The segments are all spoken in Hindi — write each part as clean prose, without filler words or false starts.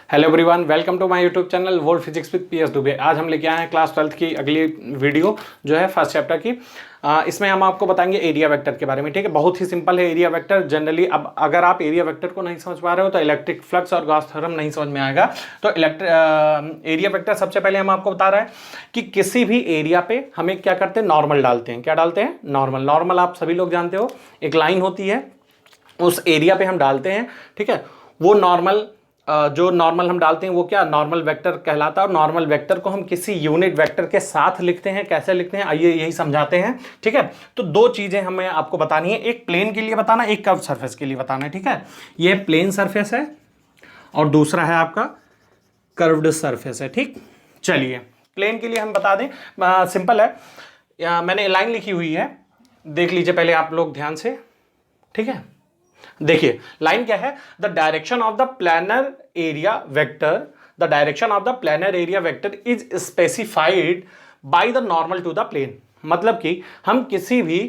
Hello everyone, welcome to my YouTube channel world physics with PS Dubey. आज हम लेके आए हैं क्लास 12th की अगली वीडियो जो है फर्स्ट चैप्टर की। इसमें हम आपको बताएंगे एरिया वेक्टर के बारे में। ठीक है, बहुत ही सिंपल है एरिया वेक्टर। जनरली अब अगर आप एरिया वेक्टर को नहीं समझ पा रहे हो तो इलेक्ट्रिक फ्लक्स और गॉस थ्योरम नहीं समझ में आएगा। तो एरिया वेक्टर सबसे पहले हम आपको बता रहे हैं कि किसी भी एरिया पे हमें क्या करते हैं, नॉर्मल डालते हैं। क्या डालते हैं? नॉर्मल। नॉर्मल आप सभी लोग जानते हो, एक लाइन होती है, उस एरिया पे हम डालते हैं। ठीक है, वो नॉर्मल जो नॉर्मल हम डालते हैं वो क्या नॉर्मल वेक्टर कहलाता है। और नॉर्मल वेक्टर को हम किसी यूनिट वेक्टर के साथ लिखते हैं। कैसे लिखते हैं आइए यही समझाते हैं। ठीक है, तो दो चीजें हमें आपको बतानी है, एक प्लेन के लिए बताना, एक कर्व सरफेस के लिए बताना है। ठीक है, ये प्लेन सरफेस है और दूसरा है आपका कर्व्ड सरफेस है। ठीक, चलिए प्लेन के लिए हम बता दें, सिंपल है। मैंने लाइन लिखी हुई है, देख लीजिए पहले आप लोग ध्यान से। ठीक है, देखिए लाइन क्या है, the direction of the planar area vector, the direction of the planar area vector is specified by the normal to the plane. मतलब कि हम किसी भी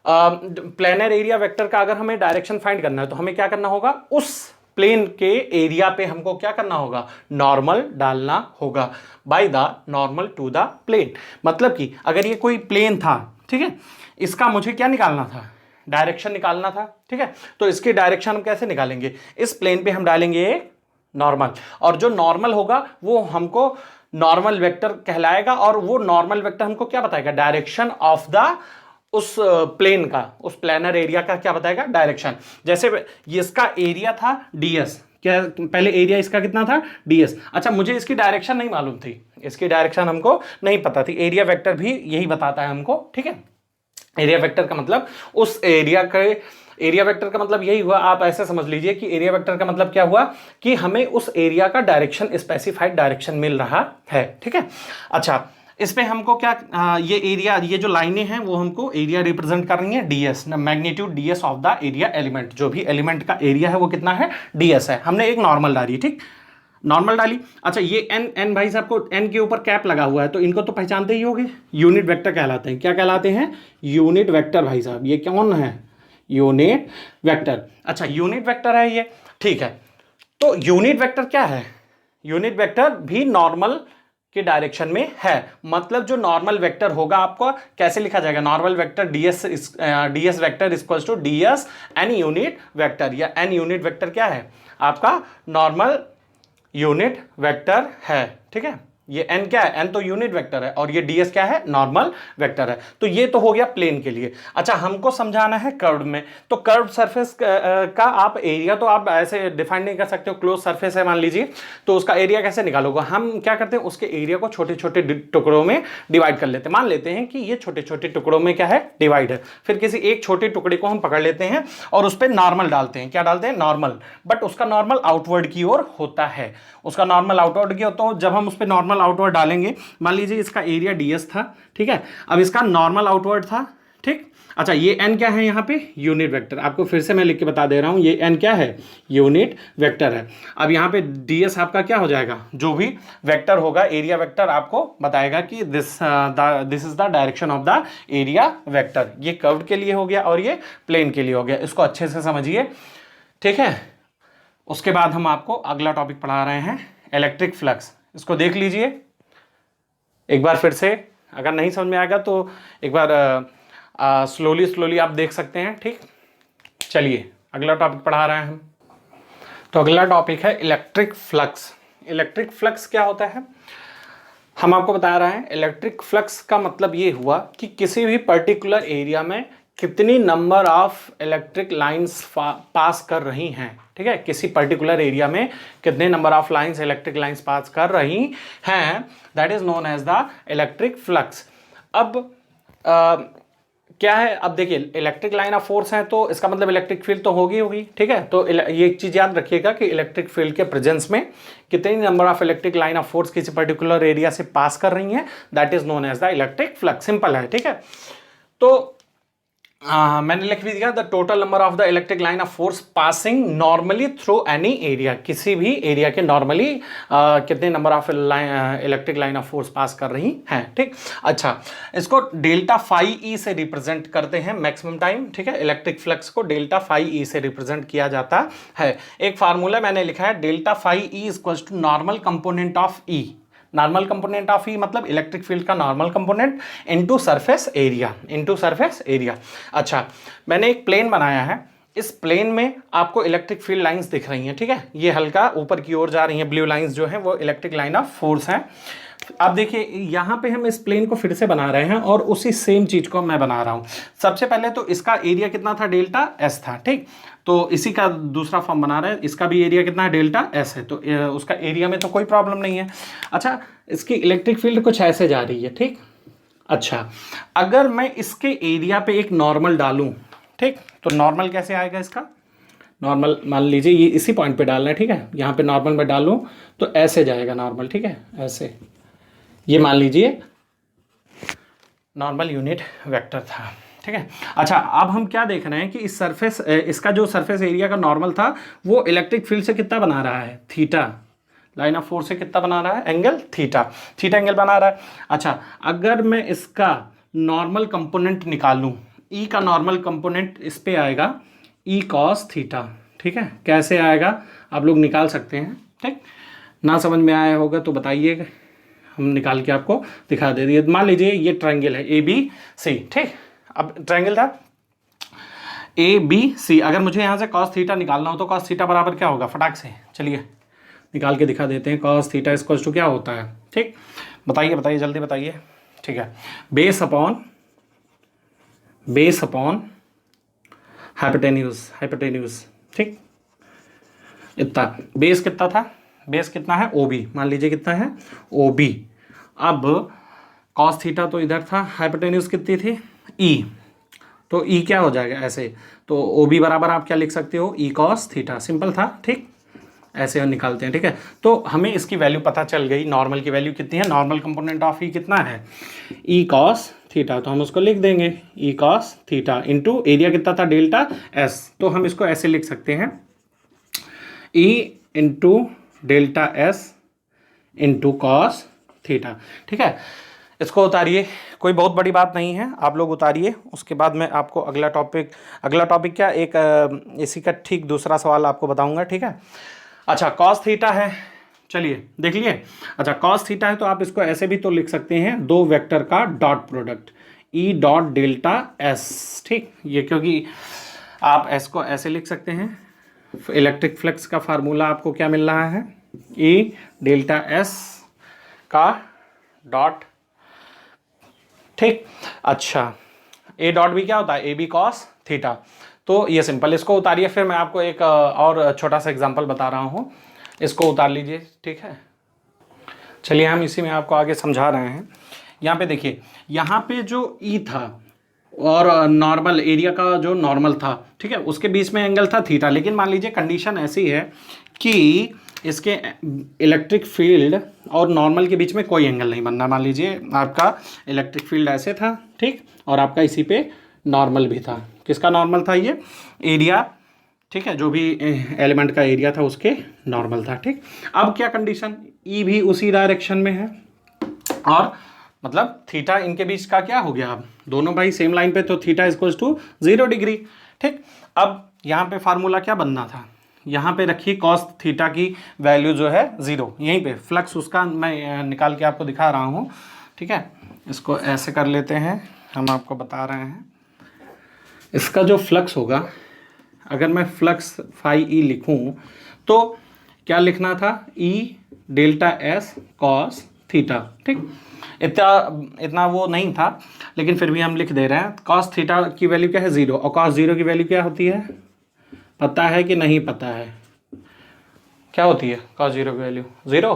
प्लैनर एरिया वेक्टर का अगर हमें डायरेक्शन फाइंड करना है तो हमें क्या करना होगा, उस प्लेन के एरिया पे हमको क्या करना होगा, नॉर्मल डालना होगा, by the normal to the plane. मतलब कि अगर ये कोई प्लेन था, ठीक है, इसका मुझे क्या निकालना था, डायरेक्शन निकालना था। ठीक है, तो इसकी डायरेक्शन हम कैसे निकालेंगे, इस प्लेन पे हम डालेंगे एक नॉर्मल, और जो नॉर्मल होगा वो हमको नॉर्मल वेक्टर कहलाएगा। और वो नॉर्मल वेक्टर हमको क्या बताएगा, डायरेक्शन ऑफ द उस प्लेन का, उस प्लेनर एरिया का क्या बताएगा, डायरेक्शन। जैसे इसका एरिया था ds, क्या पहले एरिया इसका कितना था, ds। अच्छा, मुझे इसकी डायरेक्शन नहीं मालूम थी, इसकी डायरेक्शन हमको नहीं पता थी। एरिया वेक्टर भी यही बताता है हमको। ठीक है, एरिया वेक्टर का मतलब उस एरिया के, एरिया वेक्टर का मतलब यही हुआ, आप ऐसे समझ लीजिए कि एरिया वेक्टर का मतलब क्या हुआ कि हमें उस एरिया का डायरेक्शन, स्पेसिफाइड डायरेक्शन मिल रहा है। ठीक है, अच्छा इस पे हमको क्या, ये एरिया, ये जो लाइनें हैं वो हमको एरिया रिप्रेजेंट कर रही हैं, ds, magnitude ds of the area element. जो भी एलिमेंट का एरिया है वो कितना है, ds है। हमने एक नॉर्मल डाली, ठीक, नॉर्मल डाली। अच्छा, ये n भाई साहब को n के ऊपर कैप लगा हुआ है तो इनको तो पहचानते ही होंगे, यूनिट वेक्टर कहलाते हैं। क्या कहलाते हैं, यूनिट वेक्टर भाई साहब। ये कौन है, यूनिट वेक्टर। अच्छा, यूनिट वेक्टर है ये, ठीक है। तो यूनिट वेक्टर क्या है, यूनिट वेक्टर भी नॉर्मल के डायरेक्शन में है। मतलब जो नॉर्मल वेक्टर होगा आपको कैसे लिखा जाएगा, normal vector ds vector equals to ds n unit vector, या n यूनिट वेक्टर क्या है आपका, नॉर्मल यूनिट वेक्टर है। ठीक है, ये n क्या है, n तो यूनिट वेक्टर है और ये ds क्या है, नॉर्मल वेक्टर है। तो ये तो हो गया प्लेन के लिए। अच्छा, हमको समझाना है कर्व में, तो कर्व सरफेस का आप एरिया तो आप ऐसे डिफाइन नहीं कर सकते हो। क्लोज सरफेस है मान लीजिए, तो उसका एरिया कैसे निकालोगे, हम क्या करते हैं, उसके एरिया को छोटे छोटे टुकड़ों में डिवाइड कर लेते हैं। मान लेते हैं कि ये छोटे छोटे टुकड़ों में क्या है, डिवाइड है। फिर किसी एक छोटे टुकड़े को हम पकड़ लेते हैं और उस पर नॉर्मल डालते हैं। क्या डालते हैं, नॉर्मल, बट उसका नॉर्मल आउटवर्ड की ओर होता है, उसका नॉर्मल आउटवर्ड की होता है। जब हम उस पर नॉर्मल आउटवर्ड डालेंगे, मान लीजिए इसका एरिया ds था, ठीक है, अब इसका नॉर्मल आउटवर्ड था। ठीक, अच्छा ये n क्या है यहाँ पे, यूनिट वेक्टर। आपको फिर से मैं लिख के बता दे रहा हूँ, ये n क्या है, यूनिट वेक्टर है। अब यहाँ पे ds आपका क्या हो जाएगा, जो भी वेक्टर होगा, एरिया वेक्टर आपको बताएगा कि this is the direction of the area vector. ये कर्व के लिए हो गया और ये प्लेन के लिए हो गया, इसको अच्छे से समझिए। ठीक है, उसके बाद हम आपको अगला टॉपिक पढ़ा रहे हैं, इलेक्ट्रिक फ्लक्स। इसको देख लीजिए एक बार फिर से, अगर नहीं समझ में आएगा तो एक बार स्लोली आप देख सकते हैं। ठीक, चलिए अगला टॉपिक पढ़ा रहे हैं हम। तो अगला टॉपिक है इलेक्ट्रिक फ्लक्स। इलेक्ट्रिक फ्लक्स क्या होता है, हम आपको बता रहे हैं। इलेक्ट्रिक फ्लक्स का मतलब ये हुआ कि किसी भी पर्टिकुलर एरिया में कितनी number of electric lines pass कर रही हैं। ठीक है, किसी पर्टिकुलर एरिया में कितने number of lines, electric lines pass कर रही हैं, that is known as the electric flux. अब क्या है, अब देखिए इलेक्ट्रिक लाइन ऑफ फोर्स है तो इसका मतलब इलेक्ट्रिक फील्ड तो होगी। ठीक है, तो ये एक चीज याद रखिएगा कि इलेक्ट्रिक फील्ड के प्रेजेंस में कितनी number of electric line of force किसी पर्टिकुलर एरिया से पास कर रही हैं, that is known as the electric flux. Simple है, ठीक है। तो मैंने लिख भी दिया the total number of the electric line of force passing normally through any area, किसी भी एरिया के नॉर्मली कितने number of electric line of force pass कर रही हैं, ठीक। अच्छा, इसको डेल्टा फाई ई से रिप्रेजेंट करते हैं मैक्सिमम टाइम, ठीक है। इलेक्ट्रिक फ्लक्स को डेल्टा फाई ई से रिप्रेजेंट किया जाता है। एक फार्मूला मैंने लिखा है delta phi E is equals to normal component of E, normal component of E मतलब इलेक्ट्रिक फील्ड का normal component into surface area, into surface area. अच्छा, मैंने एक प्लेन बनाया है, इस प्लेन में आपको इलेक्ट्रिक फील्ड लाइंस दिख रही हैं, ठीक है। ये हल्का ऊपर की ओर जा रही हैं, ब्लू लाइंस जो है वो इलेक्ट्रिक लाइन ऑफ फोर्स हैं। अब देखिए यहाँ पे हम इस प्लेन को फिर से बना रहे हैं और उसी सेम चीज को मैं बना रहा हूँ। सबसे पहले तो इसका एरिया कितना था, डेल्टा एस था, ठीक। तो इसी का दूसरा फॉर्म बना रहे हैं, इसका भी एरिया कितना है, डेल्टा एस है, तो उसका एरिया में तो कोई प्रॉब्लम नहीं है। अच्छा, इसकी इलेक्ट्रिक फील्ड कुछ ऐसे जा रही है, ठीक। अच्छा, अगर मैं इसके एरिया पे एक नॉर्मल डालूं, ठीक, तो नॉर्मल कैसे आएगा इसका, नॉर्मल मान लीजिए ये इसी पॉइंट पे डालना है, ठीक है। यहाँ पे नॉर्मल में डालूं तो ऐसे जाएगा नॉर्मल, ठीक है, ऐसे। ये मान लीजिए नॉर्मल यूनिट वेक्टर था, ठीक है। अच्छा, अब हम क्या देख रहे हैं कि इस सरफेस, इसका जो सरफेस एरिया का नॉर्मल था वो इलेक्ट्रिक फील्ड से कितना बना रहा है, थीटा, लाइन ऑफ फोर्स से कितना बना रहा है, एंगल थीटा, थीटा एंगल बना रहा है। अच्छा, अगर मैं इसका नॉर्मल कंपोनेंट निकालूं, ई का नॉर्मल कंपोनेंट इस पे आएगा ई कॉस थीटा, ठीक है। कैसे आएगा आप लोग निकाल सकते हैं, ठीक। ना समझ में आया होगा तो बताइएगा, हम निकाल के आपको दिखा दे दिए। मान लीजिए ये ट्रायंगल है ए बी सी, ठीक। अब ट्रायंगल था ए बी सी, अगर मुझे यहाँ से कॉस थीटा निकालना हो तो कॉस थीटा बराबर क्या होगा, फटाक से चलिए निकाल के दिखा देते हैं। कॉस थीटा इक्वल्स टू क्या होता है, ठीक। बताइए बताइए जल्दी बताइए, ठीक है। बेस अपॉन हाइपोटेन्यूज, हाइपोटेन्यूज, ठीक। इतना बेस कितना था, बेस कितना है ओ बी, मान लीजिए कितना है ओ बी। अब कॉस थीटा तो इधर था, हाइपोटेन्यूज कितनी थी ई, तो ई क्या हो जाएगा ऐसे, तो ओ बी बराबर आप क्या लिख सकते हो, ई कॉस थीटा, सिंपल था, ठीक। ऐसे हम निकालते हैं, ठीक है। तो हमें इसकी वैल्यू पता चल गई, नॉर्मल की वैल्यू कितनी है, नॉर्मल कंपोनेंट ऑफ ई कितना है, ई कॉस थीटा, तो हम उसको लिख देंगे E cos theta into area कितना था, डेल्टा एस, तो हम इसको ऐसे लिख सकते हैं E into delta S into cos theta, ठीक है। इसको उतारिए, कोई बहुत बड़ी बात नहीं है, आप लोग उतारिए। उसके बाद मैं आपको अगला टॉपिक क्या, एक इसी का ठीक दूसरा सवाल आपको बताऊंगा, ठीक है। अच्छा, कॉस थीटा है, चलिए देख लिए। अच्छा, कॉस थीटा है तो आप इसको ऐसे भी तो लिख सकते हैं, दो वेक्टर का dot product E dot delta S, ठीक। ये क्योंकि आप एस को ऐसे लिख सकते हैं, इलेक्ट्रिक फ्लक्स का फार्मूला आपको क्या मिल रहा है, ई डेल्टा एस का डॉट, ठीक। अच्छा, ए डॉट भी क्या होता है, ए बी कॉस थीटा, तो ये सिंपल, इसको उतारिए। फिर मैं आपको एक और छोटा सा एग्जांपल बता रहा हूँ, इसको उतार लीजिए, ठीक है। चलिए हम इसी में आपको आगे समझा रहे हैं। यहाँ पे देखिए, यहाँ पे जो ई था और नॉर्मल एरिया का जो नॉर्मल था, ठीक है, उसके बीच में एंगल था थीटा, लेकिन मान लीजिए कंडीशन ऐसी है कि इसके इलेक्ट्रिक फील्ड और नॉर्मल के बीच में कोई एंगल नहीं बनना। मान लीजिए आपका इलेक्ट्रिक फील्ड ऐसे था, ठीक, और आपका इसी पे नॉर्मल भी था। किसका नॉर्मल था, ये एरिया, ठीक है, जो भी एलिमेंट का एरिया था उसके नॉर्मल था, ठीक। अब क्या कंडीशन, ई भी उसी डायरेक्शन में है और मतलब थीटा इनके बीच का क्या हो गया, अब दोनों भाई सेम लाइन पे, तो थीटा इक्वल्स टू 0 डिग्री, ठीक। अब यहाँ पे फार्मूला क्या बनना था, यहाँ पे रखिए कॉस थीटा की वैल्यू जो है 0, यहीं पे फ्लक्स उसका मैं निकाल के आपको दिखा रहा हूँ, ठीक है। इसको ऐसे कर लेते हैं, हम आपको बता रहे हैं इसका जो फ्लक्स होगा, अगर मैं फ्लक्स फाई ई लिखूँ तो क्या लिखना था, ई डेल्टा एस कॉस थीटा, ठीक। इतना वो नहीं था, लेकिन फिर भी हम लिख दे रहे हैं। कॉस थीटा की वैल्यू क्या है 0, और कॉस 0 की वैल्यू क्या होती है, पता है कि नहीं पता है, क्या होती है कॉस 0 की वैल्यू 0,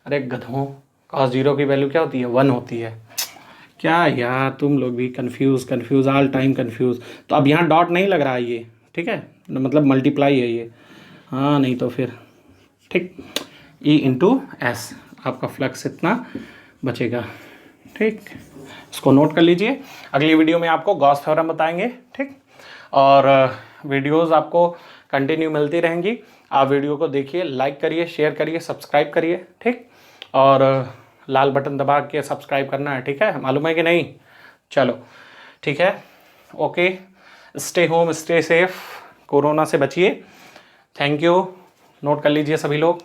अरे गधों, कॉस 0 की वैल्यू क्या होती है 1 होती है। क्या यार तुम लोग भी कंफ्यूज ऑल टाइम कंफ्यूज। तो अब यहाँ डॉट नहीं लग रहा है ये, ठीक है, मतलब मल्टीप्लाई है ये, हाँ नहीं तो फिर, ठीक। ई इंटू एस, आपका फ्लक्स इतना बचेगा, ठीक, इसको नोट कर लीजिए। अगली वीडियो में आपको गॉस थ्योरम बताएंगे। ठीक, और वीडियोस आपको कंटिन्यू मिलती रहेंगी। आप वीडियो को देखिए, लाइक करिए, शेयर करिए, सब्सक्राइब करिए। ठीक, और लाल बटन दबा के सब्सक्राइब करना है। ठीक है, मालूम है कि नहीं? चलो ठीक है, okay, stay home, stay safe, corona से बचिए। थैंक यू, नोट कर लीजिए सभी लोग।